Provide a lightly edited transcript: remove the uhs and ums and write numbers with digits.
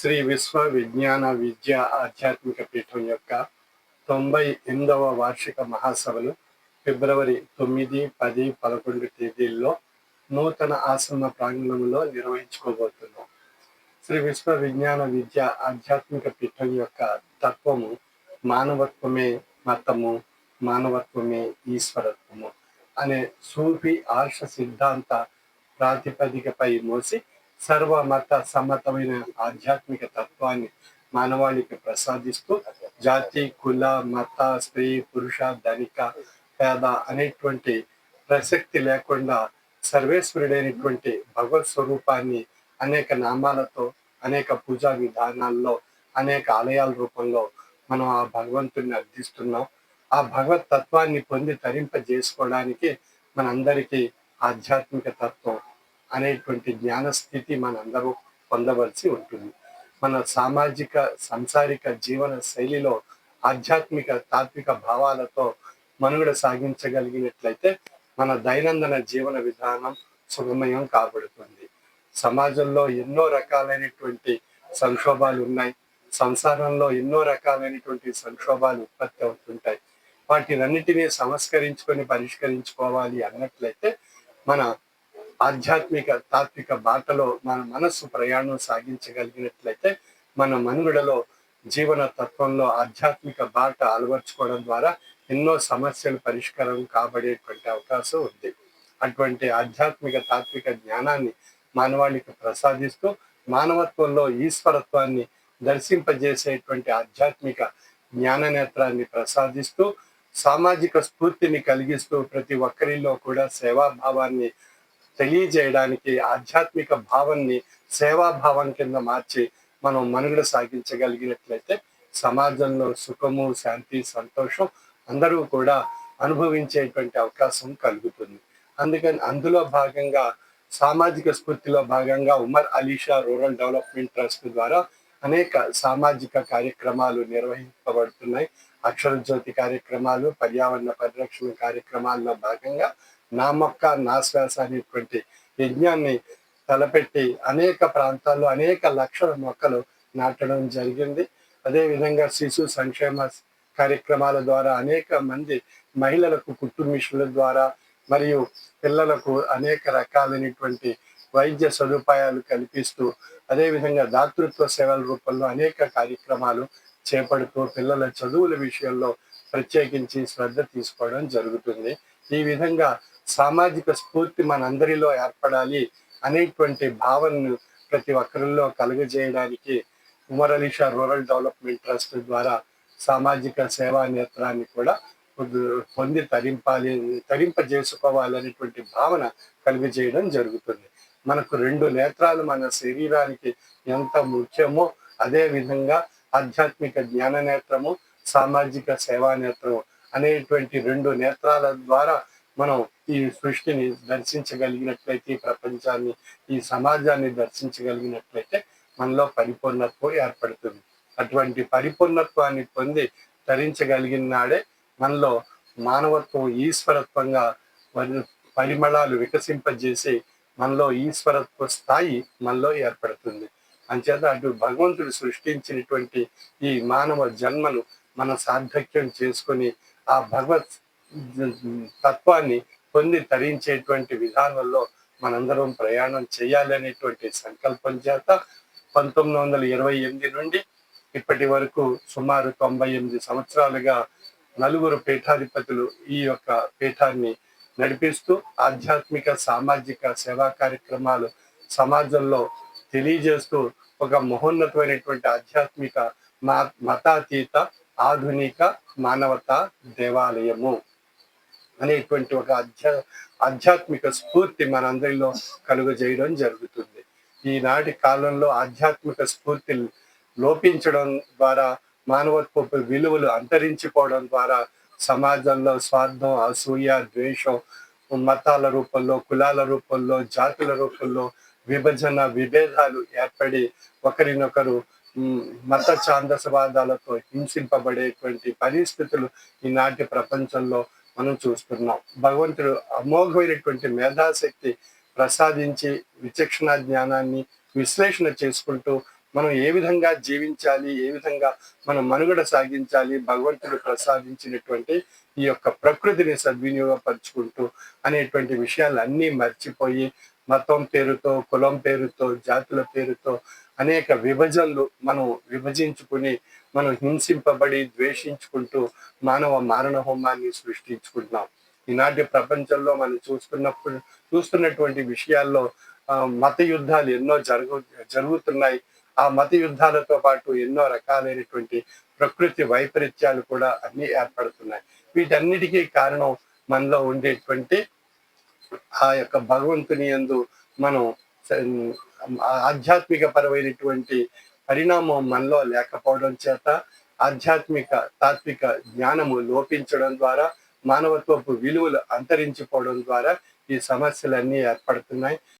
శ్రీ విశ్వ విజ్ఞాన విద్య ఆధ్యాత్మిక పీఠం యొక్క 98వ వార్షిక మహాసభలు ఫిబ్రవరి 9, 10, 11 తేదీల్లో నూతన ఆశ్రమ ప్రాంగణంలో నిర్వహించుకోబోతున్నాం. శ్రీ విశ్వ విజ్ఞాన విద్య ఆధ్యాత్మిక పీఠం యొక్క తత్వము మానవత్వమే మతము, మానవత్వమే ఈశ్వరత్వము అనే సూఫీ ఆర్ష సిద్ధాంత ప్రాతిపదికపై మోసి సర్వమత సమ్మతమైన ఆధ్యాత్మిక తత్వాన్ని మానవాళికి ప్రసాదిస్తూ జాతి, కుల, మత, స్త్రీ, పురుష, ధనిక, పేద అనేటువంటి ప్రసక్తి లేకుండా సర్వేశ్వరుడైనటువంటి భగవత్ స్వరూపాన్ని అనేక నామాలతో, అనేక పూజా విధానాల్లో, అనేక ఆలయాల రూపంలో మనం ఆ భగవంతుడిని అర్థిస్తున్నాం. ఆ భగవత్ తత్వాన్ని పొంది తరింపజేసుకోవడానికి మనందరికీ ఆధ్యాత్మిక తత్వం అనేటువంటి జ్ఞాన స్థితి మనందరూ పొందవలసి ఉంటుంది. మన సామాజిక సంసారిక జీవన శైలిలో ఆధ్యాత్మిక తాత్విక భావాలతో మనుగడ సాగించగలిగినట్లయితే మన దైనందిన జీవన విధానం సుగమయం కాబడుతుంది. సమాజంలో ఎన్నో రకాలైనటువంటి సంక్షోభాలు ఉన్నాయి. సంసారంలో ఎన్నో రకాలైనటువంటి సంక్షోభాలు ఉత్పత్తి అవుతుంటాయి. వాటినన్నిటినీ సంస్కరించుకొని పరిష్కరించుకోవాలి అన్నట్లయితే మన ఆధ్యాత్మిక తాత్విక బాటలో మన మనస్సు ప్రయాణం సాగించగలిగినట్లయితే మన మనుగడలో జీవన తత్వంలో ఆధ్యాత్మిక బాట అలవర్చుకోవడం ద్వారా ఎన్నో సమస్యలు పరిష్కారం కాబడేటువంటి అవకాశం ఉంది. అటువంటి ఆధ్యాత్మిక తాత్విక జ్ఞానాన్ని మానవాళికి ప్రసాదిస్తూ మానవత్వంలో ఈశ్వరత్వాన్ని దర్శింపజేసేటువంటి ఆధ్యాత్మిక జ్ఞాన నేత్రాన్ని ప్రసాదిస్తూ సామాజిక స్ఫూర్తిని కలిగిస్తూ ప్రతి ఒక్కరిలో కూడా సేవాభావాన్ని తెలియజేయడానికి ఆధ్యాత్మిక భావాన్ని సేవాభావం కింద మార్చి మనం మనుగడ సాగించగలిగినట్లయితే సమాజంలో సుఖము, శాంతి, సంతోషం అందరూ కూడా అనుభవించేటువంటి అవకాశం కలుగుతుంది. అందుకని అందులో భాగంగా సామాజిక స్ఫూర్తిలో భాగంగా Umar Alisha rural development trust ద్వారా అనేక సామాజిక కార్యక్రమాలు నిర్వహింపబడుతున్నాయి. అక్షర జ్యోతి కార్యక్రమాలు, పర్యావరణ పరిరక్షణ కార్యక్రమాల్లో భాగంగా నా మొక్క నా శ్వాస అనేటువంటి యజ్ఞాన్ని తలపెట్టి అనేక ప్రాంతాల్లో అనేక లక్షల మొక్కలు నాటడం జరిగింది. అదేవిధంగా శిశు సంక్షేమ కార్యక్రమాల ద్వారా అనేక మంది మహిళలకు కుట్టు మిషన్ల ద్వారా మరియు పిల్లలకు అనేక రకాలైనటువంటి వైద్య సదుపాయాలు కల్పిస్తూ అదేవిధంగా దాతృత్వ సేవల రూపంలో అనేక కార్యక్రమాలు చేపడుతూ పిల్లల చదువుల విషయంలో ప్రత్యేకించి శ్రద్ధ తీసుకోవడం జరుగుతుంది. ఈ విధంగా సామాజిక స్ఫూర్తి మనందరిలో ఏర్పడాలి అనేటువంటి భావనను ప్రతి ఒక్కరిలో కలుగజేయడానికి Umar Alisha rural development trust ద్వారా సామాజిక సేవా నేత్రాన్ని కూడా పొంది తరింపజేసుకోవాలనేటువంటి భావన కలుగజేయడం జరుగుతుంది. మనకు 2 నేత్రాలు మన శరీరానికి ఎంత ముఖ్యమో అదే విధంగా ఆధ్యాత్మిక జ్ఞాన నేత్రము, సామాజిక సేవా నేత్రము అనేటువంటి 2 నేత్రాల ద్వారా మనం ఈ సృష్టిని దర్శించగలిగినట్లయితే, ఈ ప్రపంచాన్ని, ఈ సమాజాన్ని దర్శించగలిగినట్లయితే మనలో పరిపూర్ణత్వం ఏర్పడుతుంది. అటువంటి పరిపూర్ణత్వాన్ని పొంది తరించగలిగిన నాడే మనలో మానవత్వం ఈశ్వరత్వంగా పరిమళాలు వికసింపజేసి మనలో ఈశ్వరత్వ స్థాయి మనలో ఏర్పడుతుంది. అంచేత అటు భగవంతుడు సృష్టించినటువంటి ఈ మానవ జన్మను మన సార్థక్యం చేసుకొని ఆ భగవత్ తత్వాన్ని పొంది తరించేటువంటి విధానంలో మనందరం ప్రయాణం చేయాలనేటువంటి సంకల్పం చేత 1928 నుండి ఇప్పటి వరకు సుమారు 98 సంవత్సరాలుగా 4 పీఠాధిపతులు ఈ యొక్క పీఠాన్ని నడిపిస్తూ ఆధ్యాత్మిక సామాజిక సేవా కార్యక్రమాలు సమాజంలో తెలియజేస్తూ ఒక మహోన్నతమైనటువంటి ఆధ్యాత్మిక మతాతీత ఆధునిక మానవతా దేవాలయము అనేటువంటి ఒక ఆధ్యాత్మిక స్ఫూర్తి మనందరిలో కలుగజేయడం జరుగుతుంది. ఈనాటి కాలంలో ఆధ్యాత్మిక స్ఫూర్తి లోపించడం ద్వారా మానవత్వపు విలువలు అంతరించిపోవడం ద్వారా సమాజంలో స్వార్థం, అసూయ, ద్వేషం, మతాల రూపంలో, కులాల రూపంలో, జాతుల రూపంలో విభజన, విభేదాలు ఏర్పడి ఒకరినొకరు మత ఛాందసవాదాలతో హింసింపబడేటువంటి పరిస్థితులు ఈనాటి ప్రపంచంలో మనం చూస్తున్నాం. భగవంతుడు అమోఘమైనటువంటి మేధాశక్తి ప్రసాదించి విచక్షణ జ్ఞానాన్ని విశ్లేషణ చేసుకుంటూ మనం ఏ విధంగా జీవించాలి, ఏ విధంగా మనం మనుగడ సాగించాలి, భగవంతుడు ప్రసాదించినటువంటి ఈ యొక్క ప్రకృతిని సద్వినియోగపరుచుకుంటూ అనేటువంటి విషయాలన్నీ మర్చిపోయి మతం పేరుతో, కులం పేరుతో, జాతుల పేరుతో అనేక విభజనలు మనం విభజించుకుని, మనం హింసింపబడి, ద్వేషించుకుంటూ మానవ మారణ హోమాన్ని సృష్టించుకుంటున్నాం. ఈనాటి ప్రపంచంలో మనం చూస్తున్నటువంటి విషయాల్లో మత యుద్ధాలు ఎన్నో జరుగుతున్నాయి. ఆ మత యుద్ధాలతో పాటు ఎన్నో రకాలైనటువంటి ప్రకృతి వైపరీత్యాలు కూడా అన్నీ ఏర్పడుతున్నాయి. వీటన్నిటికీ కారణం మనలో ఉండేటువంటి ఆ యొక్క భగవంతుని యందు మనం ఆధ్యాత్మిక పరమైనటువంటి పరిణామం మనలో లేకపోవడం చేత, ఆధ్యాత్మిక తాత్విక జ్ఞానము లోపించడం ద్వారా, మానవత్వపు విలువలు అంతరించిపోవడం ద్వారా ఈ సమస్యలన్నీ ఏర్పడుతున్నాయి.